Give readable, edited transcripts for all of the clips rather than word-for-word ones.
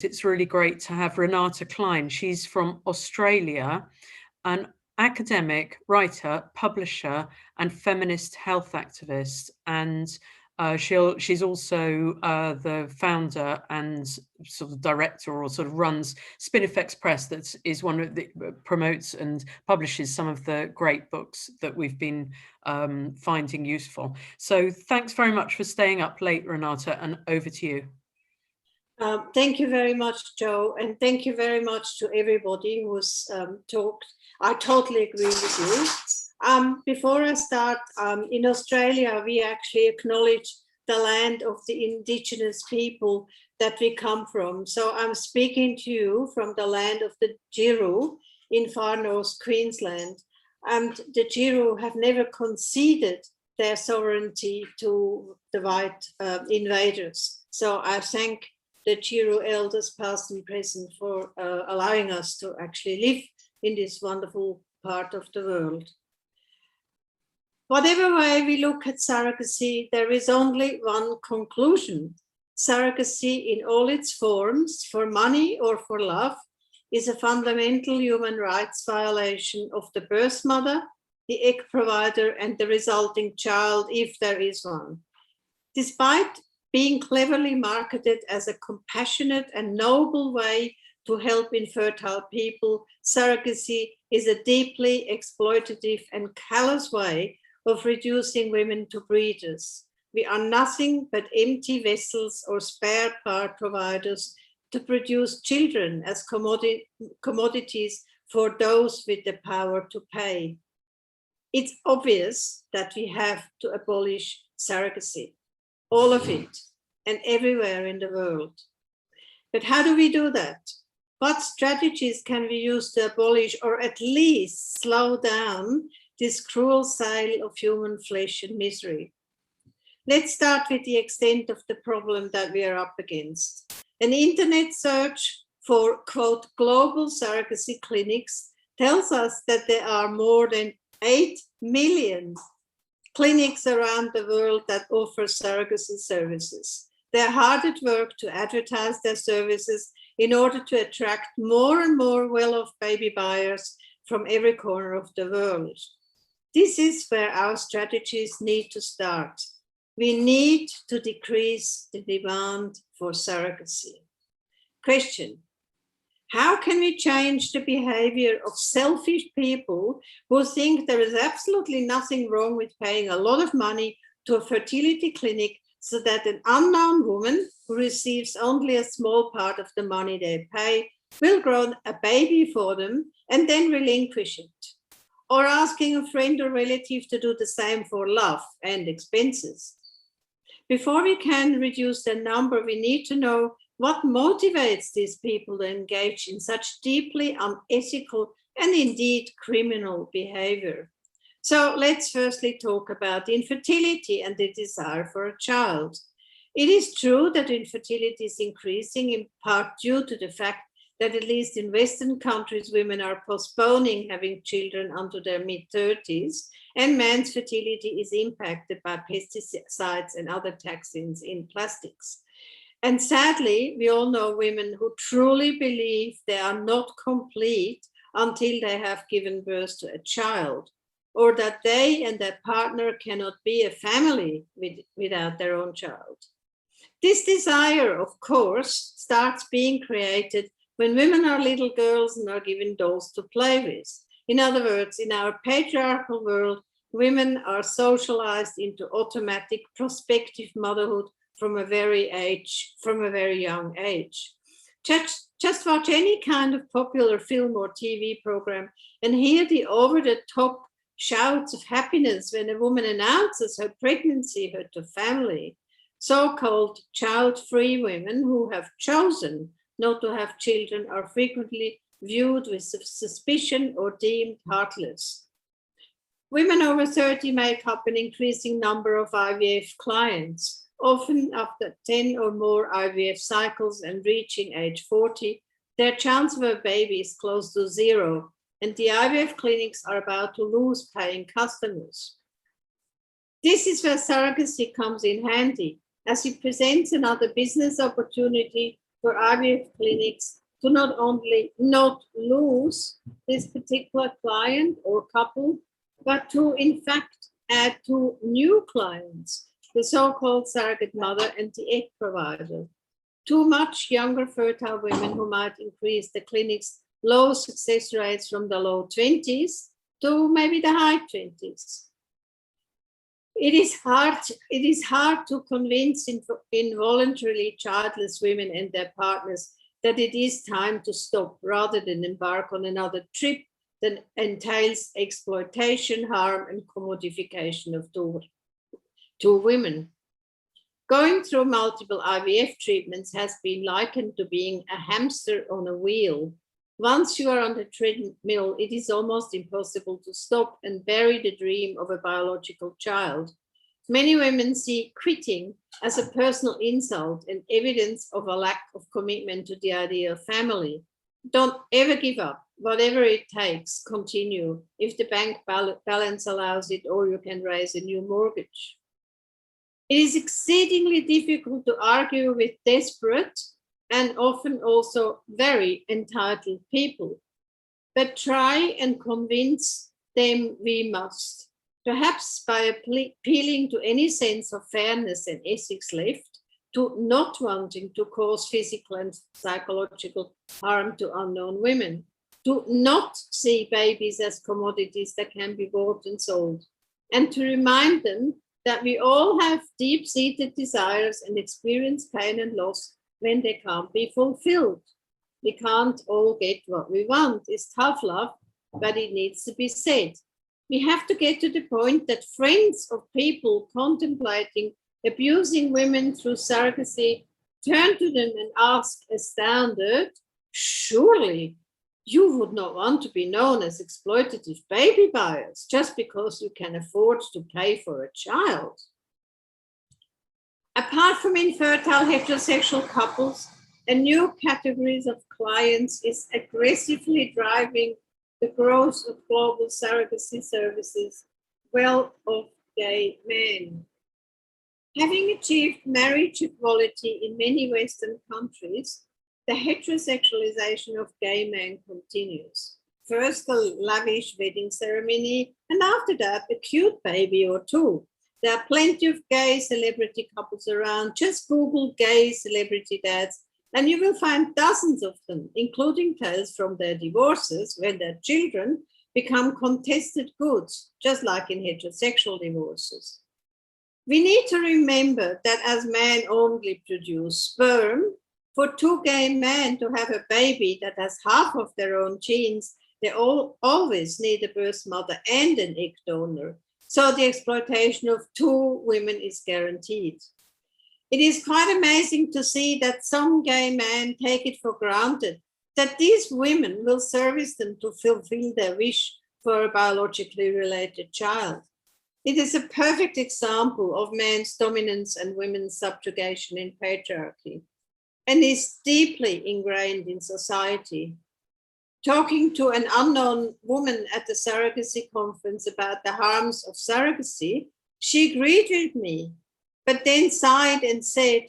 it's really great to have Renate Klein. She's from Australia, an academic, writer, publisher, and feminist health activist. And she's also the founder and sort of director, or sort of runs Spinifex Press, that is one of the promotes and publishes some of the great books that we've been finding useful. So thanks very much for staying up late, Renate, and over to you. Thank you very much, Joe, and thank you very much to everybody who's talked. I totally agree with you. Before I start, in Australia, we actually acknowledge the land of the Indigenous people that we come from. So I'm speaking to you from the land of the Giru in far north Queensland. And the Giru have never conceded their sovereignty to the white invaders. So I thank the Giru elders, past and present, for allowing us to actually live in this wonderful part of the world. Whatever way we look at surrogacy, there is only one conclusion. Surrogacy in all its forms, for money or for love, is a fundamental human rights violation of the birth mother, the egg provider, and the resulting child, if there is one. Despite being cleverly marketed as a compassionate and noble way to help infertile people, surrogacy is a deeply exploitative and callous way of reducing women to breeders. We are nothing but empty vessels or spare part providers to produce children as commodities for those with the power to pay. It's obvious that we have to abolish surrogacy. All of it, and everywhere in the world. But how do we do that? What strategies can we use to abolish, or at least slow down, this cruel sale of human flesh and misery? Let's start with the extent of the problem that we are up against. An internet search for, quote, global surrogacy clinics tells us that there are more than 8 million clinics around the world that offer surrogacy services. They're hard at work to advertise their services in order to attract more and more well-off baby buyers from every corner of the world. This is where our strategies need to start. We need to decrease the demand for surrogacy. Question: how can we change the behavior of selfish people who think there is absolutely nothing wrong with paying a lot of money to a fertility clinic so that an unknown woman who receives only a small part of the money they pay will grow a baby for them and then relinquish it? Or asking a friend or relative to do the same for love and expenses. Before we can reduce their number, we need to know what motivates these people to engage in such deeply unethical and indeed criminal behavior. So let's firstly talk about infertility and the desire for a child. It is true that infertility is increasing in part due to the fact that at least in Western countries, women are postponing having children until their mid-30s, and men's fertility is impacted by pesticides and other toxins in plastics. And sadly, we all know women who truly believe they are not complete until they have given birth to a child, or that they and their partner cannot be a family without their own child. This desire, of course, starts being created when women are little girls and are given dolls to play with. In other words, in our patriarchal world, women are socialized into automatic prospective motherhood from a very young age. Just watch any kind of popular film or TV program and hear the over-the-top shouts of happiness when a woman announces her pregnancy, her family. So-called child-free women who have chosen not to have children are frequently viewed with suspicion or deemed heartless. Women over 30 make up an increasing number of IVF clients. Often after 10 or more IVF cycles and reaching age 40, their chance of a baby is close to zero, and the IVF clinics are about to lose paying customers. This is where surrogacy comes in handy, as it presents another business opportunity for IVF clinics to not only not lose this particular client or couple, but to in fact add 2 new clients, the so-called surrogate mother and the egg provider. 2 much younger fertile women who might increase the clinic's low success rates from the low 20s to maybe the high 20s. It is hard to convince involuntarily childless women and their partners that it is time to stop rather than embark on another trip that entails exploitation, harm, and commodification of two women. Going through multiple IVF treatments has been likened to being a hamster on a wheel. Once you are on the treadmill, it is almost impossible to stop and bury the dream of a biological child. Many women see quitting as a personal insult and evidence of a lack of commitment to the idea of family. Don't ever give up. Whatever it takes, continue. If the bank balance allows it, or you can raise a new mortgage. It is exceedingly difficult to argue with desperate and often also very entitled people, but try and convince them we must, perhaps by appealing to any sense of fairness and ethics left, to not wanting to cause physical and psychological harm to unknown women, to not see babies as commodities that can be bought and sold, and to remind them that we all have deep-seated desires and experience pain and loss when they can't be fulfilled. We can't all get what we want. It's tough love, but it needs to be said. We have to get to the point that friends of people contemplating abusing women through surrogacy turn to them and ask, astounded, surely you would not want to be known as exploitative baby buyers just because you can afford to pay for a child. Apart from infertile heterosexual couples, a new category of clients is aggressively driving the growth of global surrogacy services, well-off gay men. Having achieved marriage equality in many Western countries, the heterosexualization of gay men continues. First, a lavish wedding ceremony, and after that, a cute baby or 2. There are plenty of gay celebrity couples around. Just Google gay celebrity dads, and you will find dozens of them, including tales from their divorces when their children become contested goods, just like in heterosexual divorces. We need to remember that as men only produce sperm, for 2 gay men to have a baby that has half of their own genes, they always need a birth mother and an egg donor. So the exploitation of 2 women is guaranteed. It is quite amazing to see that some gay men take it for granted that these women will service them to fulfill their wish for a biologically related child. It is a perfect example of man's dominance and women's subjugation in patriarchy, and is deeply ingrained in society. Talking to an unknown woman at the surrogacy conference about the harms of surrogacy, she agreed with me, but then sighed and said,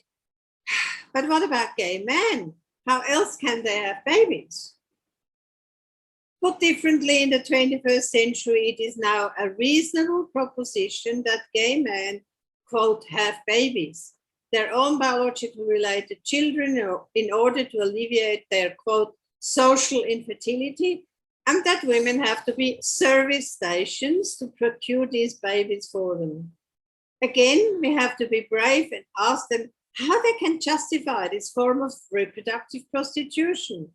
but what about gay men? How else can they have babies? Put differently, in the 21st century, it is now a reasonable proposition that gay men, quote, have babies, their own biologically related children, in order to alleviate their, quote, social infertility, and that women have to be service stations to procure these babies for them. Again, we have to be brave and ask them how they can justify this form of reproductive prostitution,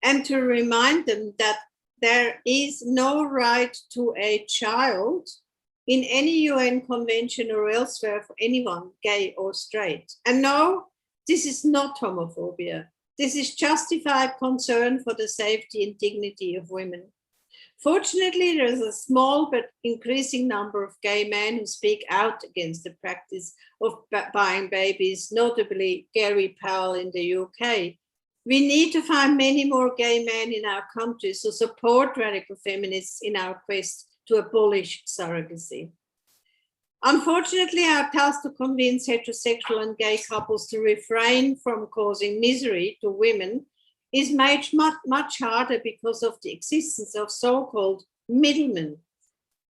and to remind them that there is no right to a child in any UN convention or elsewhere for anyone, gay or straight. And no, this is not homophobia. This is justified concern for the safety and dignity of women. Fortunately, there is a small but increasing number of gay men who speak out against the practice of buying babies, notably Gary Powell in the UK. We need to find many more gay men in our countries who support radical feminists in our quest to abolish surrogacy. Unfortunately, our task to convince heterosexual and gay couples to refrain from causing misery to women is made much harder because of the existence of so-called middlemen.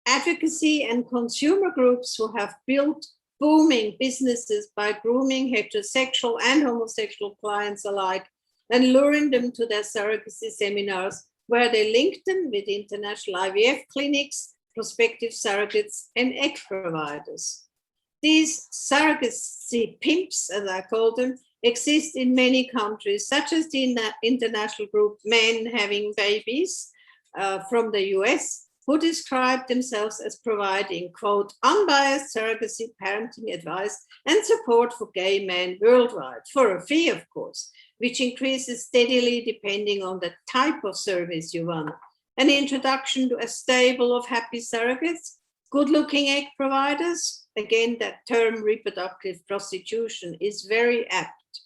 Advocacy and consumer groups who have built booming businesses by grooming heterosexual and homosexual clients alike and luring them to their surrogacy seminars, where they link them with international IVF clinics, prospective surrogates, and egg providers. These surrogacy pimps, as I call them, exist in many countries, such as the international group Men Having Babies from the US, who describe themselves as providing, quote, unbiased surrogacy parenting advice and support for gay men worldwide, for a fee, of course, which increases steadily depending on the type of service you want. An introduction to a stable of happy surrogates, good-looking egg providers. Again, that term reproductive prostitution is very apt.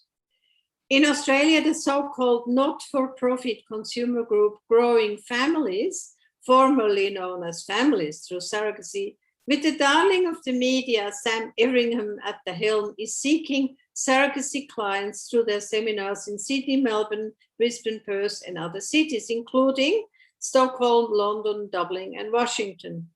In Australia, the so-called not-for-profit consumer group Growing Families, formerly known as Families Through Surrogacy, with the darling of the media, Sam Everingham at the helm, is seeking surrogacy clients through their seminars in Sydney, Melbourne, Brisbane, Perth, and other cities, including Stockholm, London, Dublin, and Washington.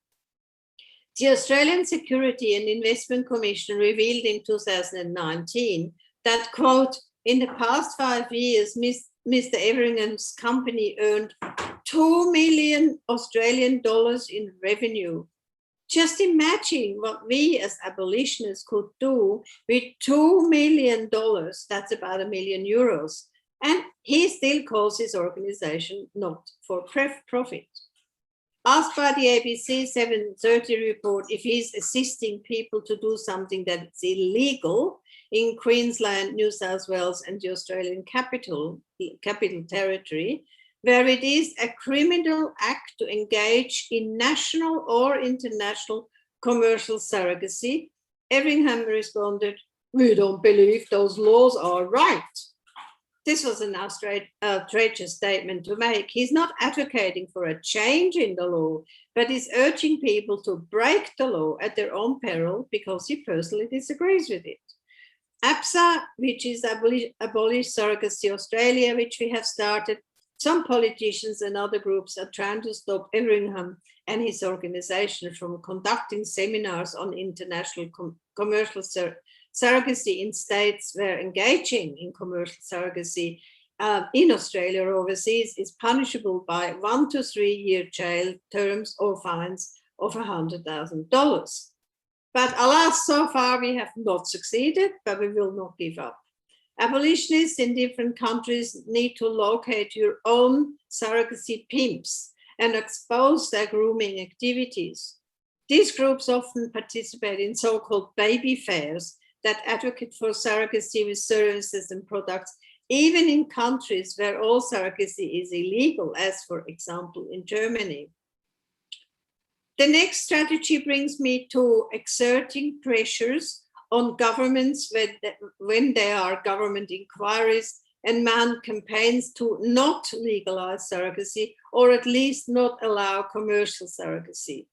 The Australian Security and Investment Commission revealed in 2019 that, quote, in the past 5 years, Mr. Everingham's company earned $2 million Australian dollars in revenue. Just imagine what we as abolitionists could do with $2 million, that's about €1 million. And he still calls his organization not for profit. Asked by the ABC 7:30 report if he's assisting people to do something that's illegal in Queensland, New South Wales, and the Australian Capital Territory, where it is a criminal act to engage in national or international commercial surrogacy, Everingham responded, "We don't believe those laws are right." This was an outrageous statement to make. He's not advocating for a change in the law, but is urging people to break the law at their own peril because he personally disagrees with it. APSA, which is Abolish Surrogacy Australia, which we have started, some politicians and other groups are trying to stop Everingham and his organization from conducting seminars on international commercial surrogacy in states where engaging in commercial surrogacy in Australia or overseas is punishable by 1 to 3 year jail terms or fines of $100,000. But alas, so far we have not succeeded, but we will not give up. Abolitionists in different countries need to locate your own surrogacy pimps and expose their grooming activities. These groups often participate in so-called baby fairs that advocate for surrogacy with services and products, even in countries where all surrogacy is illegal, as for example in Germany. The next strategy brings me to exerting pressures on governments when there are government inquiries and mount campaigns to not legalize surrogacy, or at least not allow commercial surrogacy.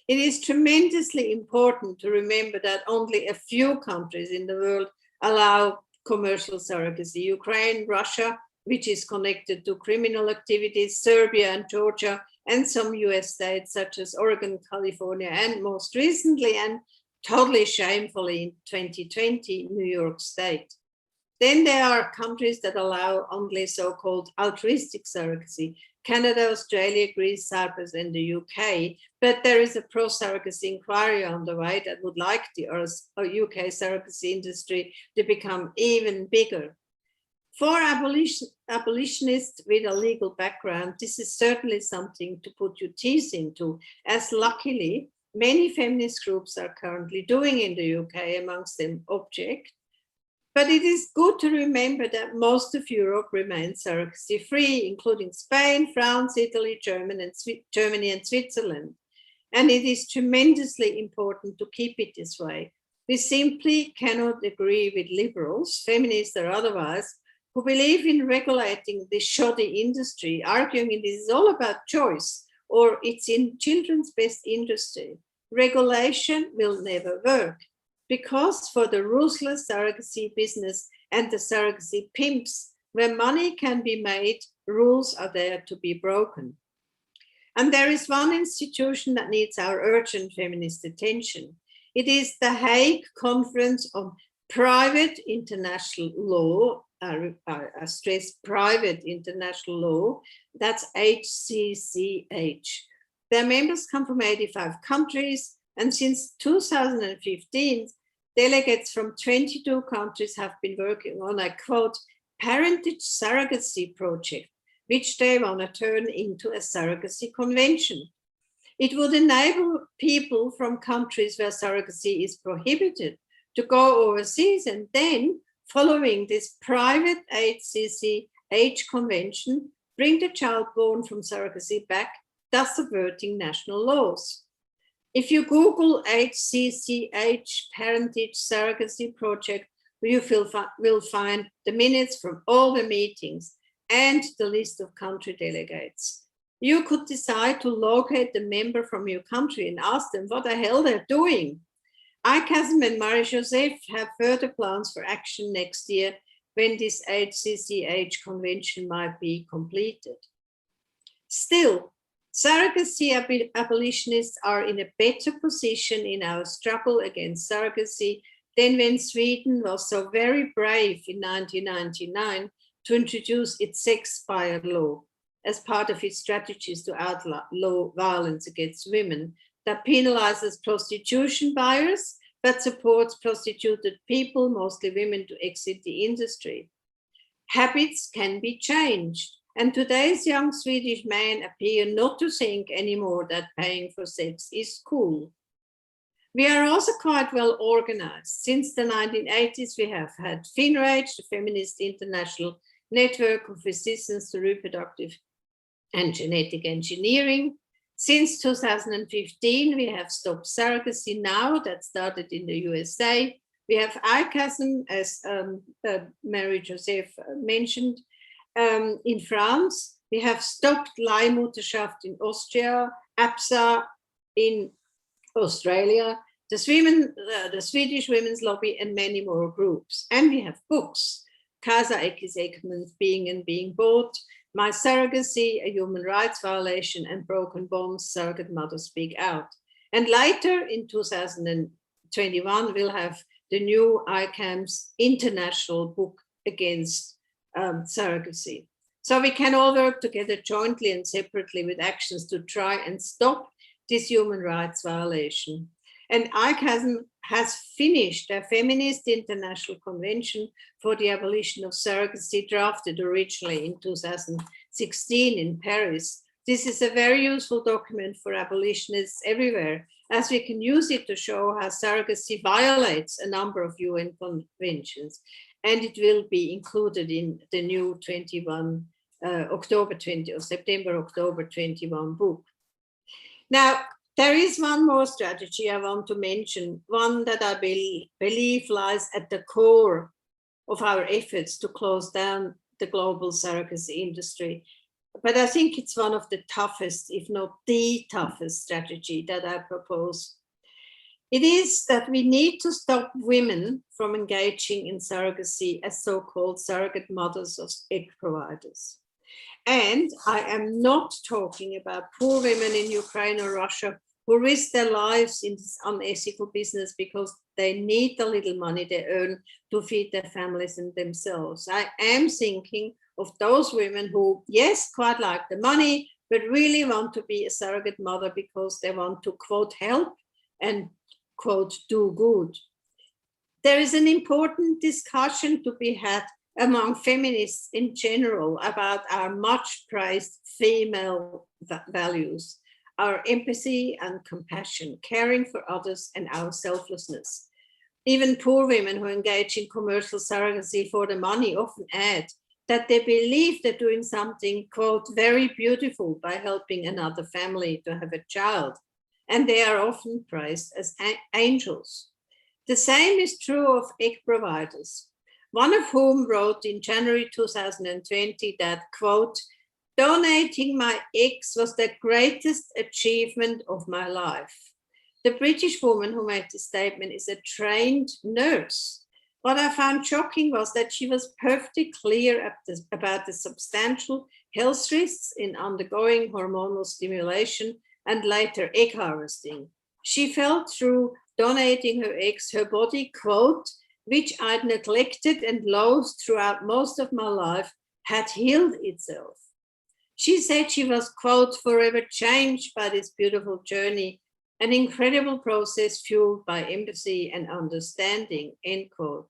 It is tremendously important to remember that only a few countries in the world allow commercial surrogacy. Ukraine, Russia, which is connected to criminal activities, Serbia and Georgia, and some US states such as Oregon, California, and most recently, and totally shamefully in 2020, New York State. Then there are countries that allow only so-called altruistic surrogacy, Canada, Australia, Greece, Cyprus, and the UK. But there is a pro-surrogacy inquiry on the way that would like the UK surrogacy industry to become even bigger. For abolitionists with a legal background, this is certainly something to put your teeth into, as luckily many feminist groups are currently doing in the UK, amongst them Object. But it is good to remember that most of Europe remains surrogacy-free, including Spain, France, Italy, Germany, and Switzerland. And it is tremendously important to keep it this way. We simply cannot agree with liberals, feminists or otherwise, who believe in regulating this shoddy industry, arguing it is all about choice or it's in children's best interest regulation will never work, because for the ruthless surrogacy business and the surrogacy pimps, where money can be made, rules are there to be broken. And there is one institution that needs our urgent feminist attention. It is the Hague Conference on Private International Law. I stress private international law. That's HCCH. Their members come from 85 countries, and since 2015, delegates from 22 countries have been working on a, quote, parentage surrogacy project, which they want to turn into a surrogacy convention. It would enable people from countries where surrogacy is prohibited to go overseas, and then, following this private HCCH convention, bring the child born from surrogacy back, thus subverting national laws. If you Google HCCH Parentage Surrogacy Project, you will find the minutes from all the meetings and the list of country delegates. You could decide to locate the member from your country and ask them what the hell they're doing. ICASM and Marie-Josèphe have further plans for action next year when this HCCH convention might be completed. Still, surrogacy abolitionists are in a better position in our struggle against surrogacy than when Sweden was so very brave in 1999 to introduce its sex buyer law as part of its strategies to outlaw violence against women that penalizes prostitution buyers but supports prostituted people, mostly women, to exit the industry. Habits can be changed, and today's young Swedish men appear not to think anymore that paying for sex is cool. We are also quite well organized. Since the 1980s, we have had FINRAGE, the Feminist International Network of Resistance to Reproductive and Genetic Engineering. Since 2015, we have Stop Surrogacy Now, that started in the USA. We have ICASM, as Marie-Josèphe mentioned, in France. We have Stopped Leihmutterschaft in Austria, APSA in Australia, the Swedish Women's Lobby, and many more groups. And we have books, Casa Ekis Ekmans, Being and Being Bought, My Surrogacy, A Human Rights Violation, and Broken Bonds, Surrogate Mothers Speak Out. And later in 2021, we'll have the new ICAM's international book against surrogacy. So we can all work together jointly and separately with actions to try and stop this human rights violation. And ICASM has finished a Feminist International Convention for the Abolition of Surrogacy, drafted originally in 2016 in Paris. This is a very useful document for abolitionists everywhere, as we can use it to show how surrogacy violates a number of UN conventions. And it will be included in the new September-October 21 book. Now, there is one more strategy I want to mention, one that I believe lies at the core of our efforts to close down the global surrogacy industry. But I think it's one of the toughest, if not the toughest strategy that I propose. It is that we need to stop women from engaging in surrogacy as so-called surrogate mothers of egg providers. And I am not talking about poor women in Ukraine or Russia who risk their lives in this unethical business because they need the little money they earn to feed their families and themselves. I am thinking of those women who, yes, quite like the money, but really want to be a surrogate mother because they want to, quote, help and, quote, do good. There is an important discussion to be had among feminists in general about our much prized female values, our empathy and compassion, caring for others, and our selflessness. Even poor women who engage in commercial surrogacy for the money often add that they believe they're doing something, quote, very beautiful by helping another family to have a child. And they are often praised as angels. The same is true of egg providers, one of whom wrote in January 2020 that, quote, donating my eggs was the greatest achievement of my life. The British woman who made this statement is a trained nurse. What I found shocking was that she was perfectly clear about the substantial health risks in undergoing hormonal stimulation and later egg harvesting. She felt through donating her eggs, her body, quote, which I'd neglected and loathed throughout most of my life, had healed itself. She said she was, quote, forever changed by this beautiful journey, an incredible process fueled by empathy and understanding, end quote.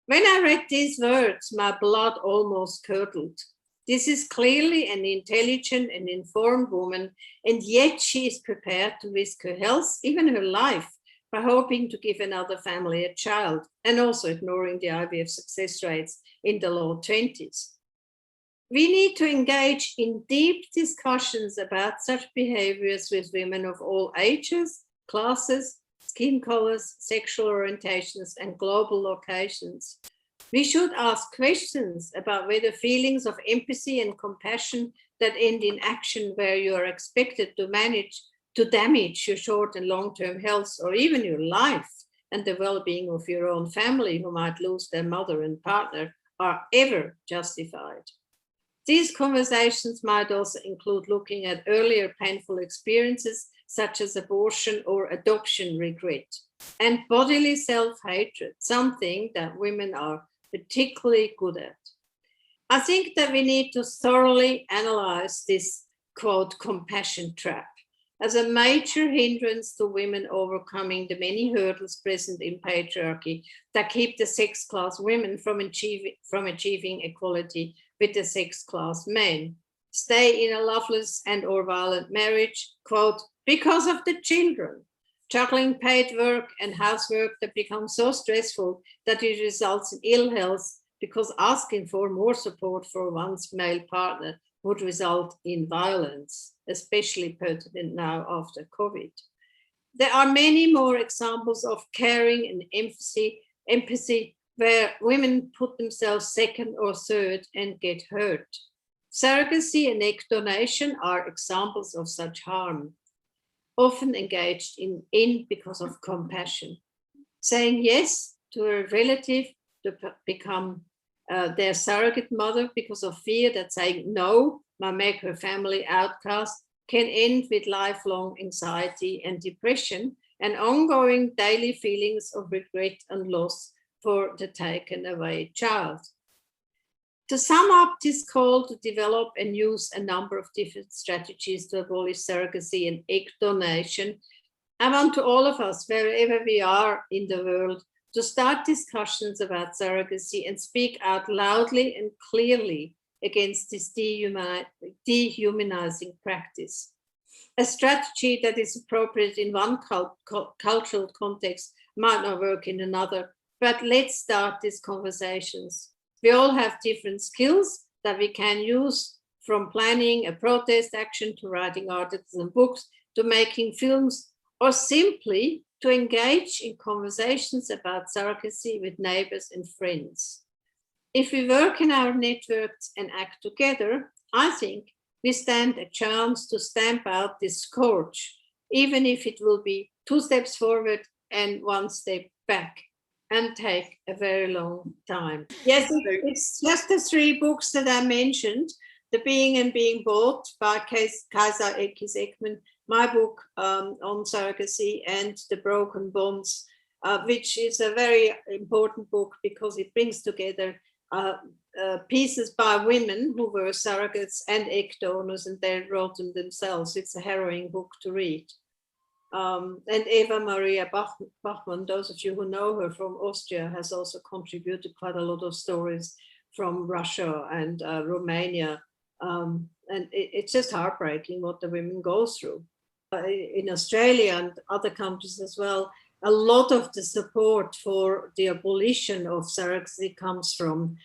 When I read these words, my blood almost curdled. This is clearly an intelligent and informed woman, and yet she is prepared to risk her health, even her life, by hoping to give another family a child, and also ignoring the IVF success rates in the low 20s. We need to engage in deep discussions about such behaviors with women of all ages, classes, skin colors, sexual orientations, and global locations. We should ask questions about whether feelings of empathy and compassion that end in action where you are expected to damage your short and long-term health or even your life and the well-being of your own family who might lose their mother and partner are ever justified. These conversations might also include looking at earlier painful experiences such as abortion or adoption regret and bodily self-hatred, something that women are particularly good at. I think that we need to thoroughly analyze this, quote, compassion trap as a major hindrance to women overcoming the many hurdles present in patriarchy that keep the sex-class women from achieving equality with the sex-class men. Stay in a loveless and or violent marriage, quote, because of the children. Juggling paid work and housework that becomes so stressful that it results in ill health because asking for more support for one's male partner would result in violence, especially pertinent now after COVID. There are many more examples of caring and empathy where women put themselves second or third and get hurt. Surrogacy and egg donation are examples of such harm, often engaged in because of compassion. Saying yes to a relative to become their surrogate mother because of fear that saying no might make her family outcast can end with lifelong anxiety and depression and ongoing daily feelings of regret and loss for the taken away child. To sum up this call to develop and use a number of different strategies to abolish surrogacy and egg donation, I want to all of us, wherever we are in the world, to start discussions about surrogacy and speak out loudly and clearly against this dehumanizing practice. A strategy that is appropriate in one cultural context might not work in another, but let's start these conversations. We all have different skills that we can use, from planning a protest action to writing articles and books to making films, or simply to engage in conversations about surrogacy with neighbors and friends. If we work in our networks and act together, I think we stand a chance to stamp out this scourge, even if it will be 2 steps forward and 1 step back, and take a very long time. Yes, it's just the 3 books that I mentioned, The Being and Being Bought by Kaiser Ekis Ekman, my book on surrogacy, and The Broken Bonds, which is a very important book because it brings together pieces by women who were surrogates and egg donors, and they wrote them themselves. It's a harrowing book to read. And Eva Maria Bachmann, those of you who know her from Austria, has also contributed quite a lot of stories from Russia and Romania. And it's just heartbreaking what the women go through. In Australia and other countries as well, a lot of the support for the abolition of surrogacy comes from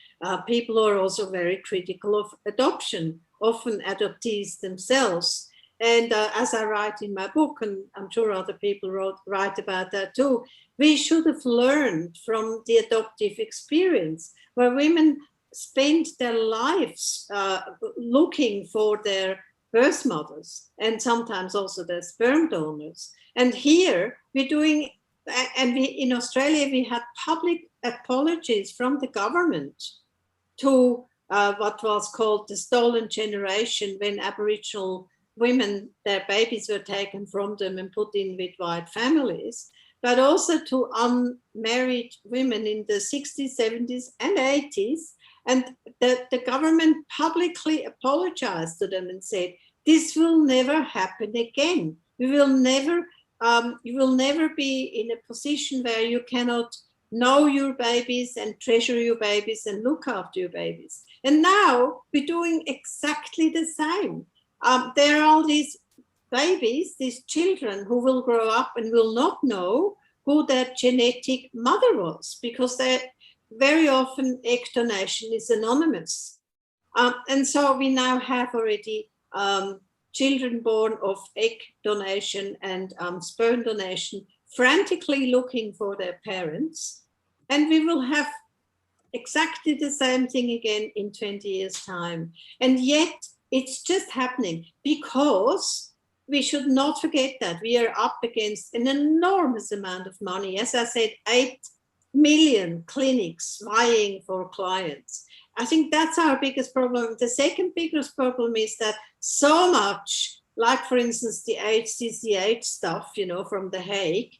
people who are also very critical of adoption, often adoptees themselves. And as I write in my book, and I'm sure other people write about that too, we should have learned from the adoptive experience, where women spend their lives looking for their birth mothers, and sometimes also the sperm donors. And here we're doing, and in Australia, we had public apologies from the government to what was called the stolen generation, when Aboriginal women, their babies were taken from them and put in with white families, but also to unmarried women in the 60s, 70s, and 80s. And the government publicly apologized to them and said, this will never happen again. You will never be in a position where you cannot know your babies and treasure your babies and look after your babies. And now we're doing exactly the same. There are all these babies, these children who will grow up and will not know who their genetic mother was, because very often egg donation is anonymous. And so we now have already children born of egg donation and sperm donation frantically looking for their parents. And we will have exactly the same thing again in 20 years' time. And yet it's just happening because we should not forget that we are up against an enormous amount of money. As I said, 8 million clinics vying for clients. I think that's our biggest problem. The second biggest problem is that so much, like for instance, the HCCH stuff, from the Hague,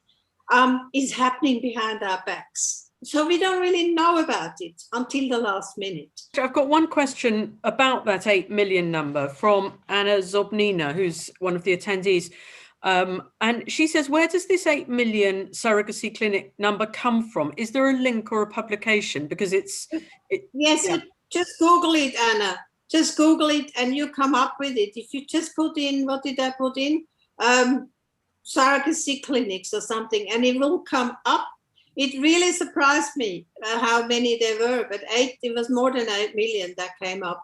is happening behind our backs. So we don't really know about it until the last minute. I've got one question about that 8 million number from Anna Zobnina, who's one of the attendees. And she says, where does this 8 million surrogacy clinic number come from? Is there a link or a publication? Because just Google it, Anna. Just Google it and you come up with it. If you just put in, what did I put in? Surrogacy clinics or something, and it will come up. It really surprised me how many there were, but it was more than 8 million that came up.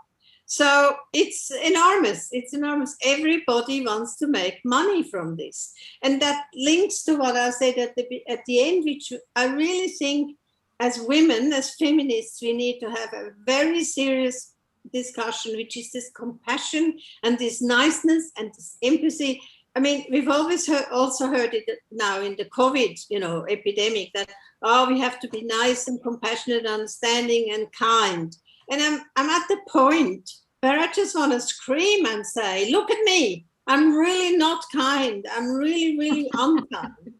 So it's enormous. It's enormous. Everybody wants to make money from this. And that links to what I said at the end, which I really think as women, as feminists, we need to have a very serious discussion, which is this compassion and this niceness and this empathy. I mean, we've always also heard it now in the COVID, epidemic, that, we have to be nice and compassionate, understanding and kind. And I'm at the point where I just want to scream and say, look at me. I'm really not kind. I'm really, really unkind.